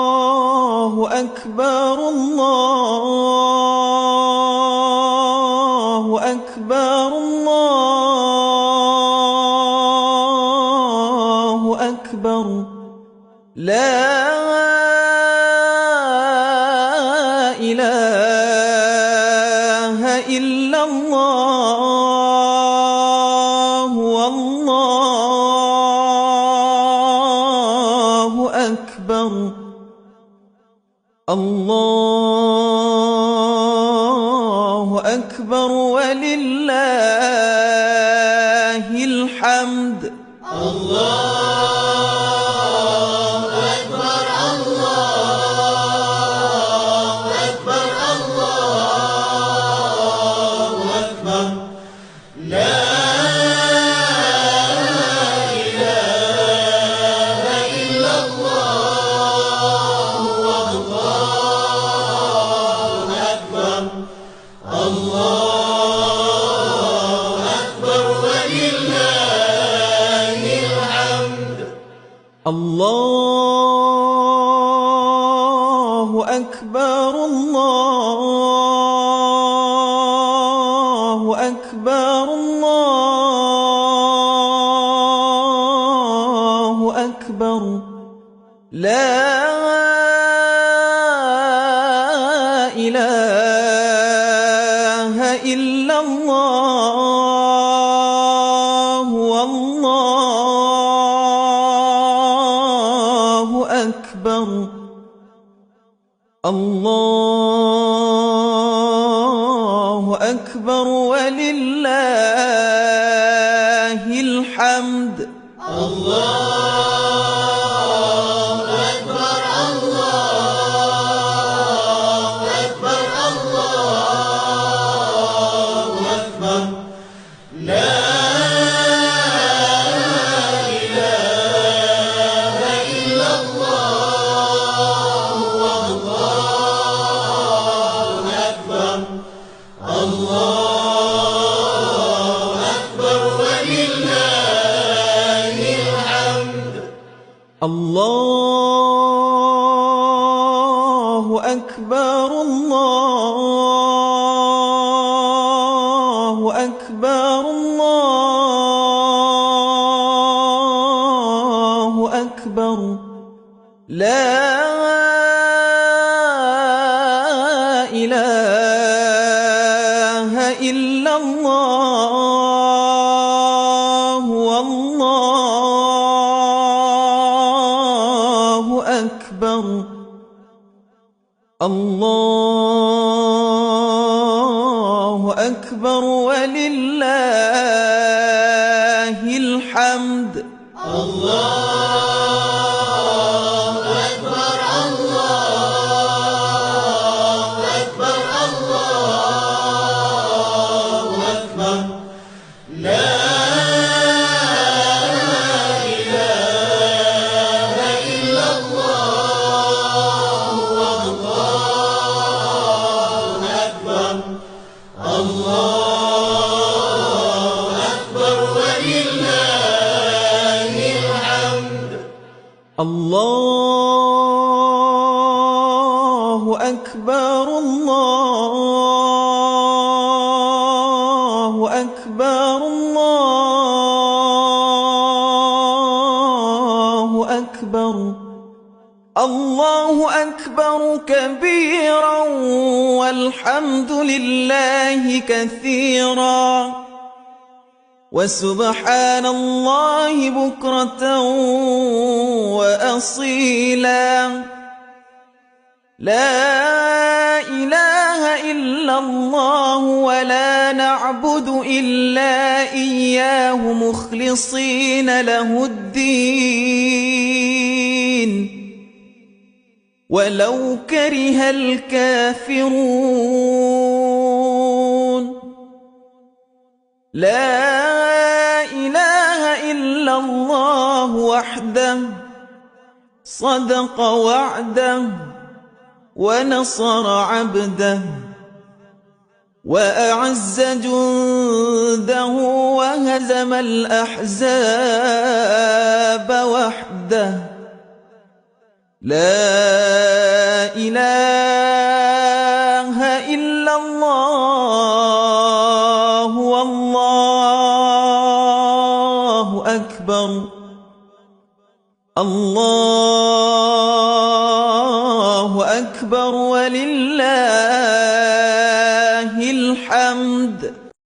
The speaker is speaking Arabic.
الله أكبر الله أكبر الله أكبر لا إله إلا الله والله أكبر الله أكبر ولله الحمد الله أكبر الله أكبر الله أكبر لا إله إلا الله والله أكبر الله أكبر ولله الحمد الله أكبر الله أكبر الله أكبر لا إله إلا الله والله أكبر الله أكبر ولله الحمد الله أكبر الله أكبر الله أكبر لا إله إلا الله والله أكبر الله أكبر ولله الحمد الله أكبر الله أكبر الله أكبر لا إله إلا الله والله أكبر الله أكبر ولله الحمد الله أكبر الله أكبر الله أكبر لا إله إلا الله والله أكبر الله أكبر ولله الحمد الله أكبر الله أكبر الله أكبر الله أكبر كبيرا والحمد لله كثيرا وسبحان الله بكرة وأصيلا لا إله إلا الله ولا نعبد إلا إياه مخلصين له الدين ولو كره الكافرون لا إله إلا الله وحده صدق وعده ونصر عبده وأعز جنده وهزم الأحزاب وحده لا إله إلا الله والله أكبر الله أكبر ولله الحمد.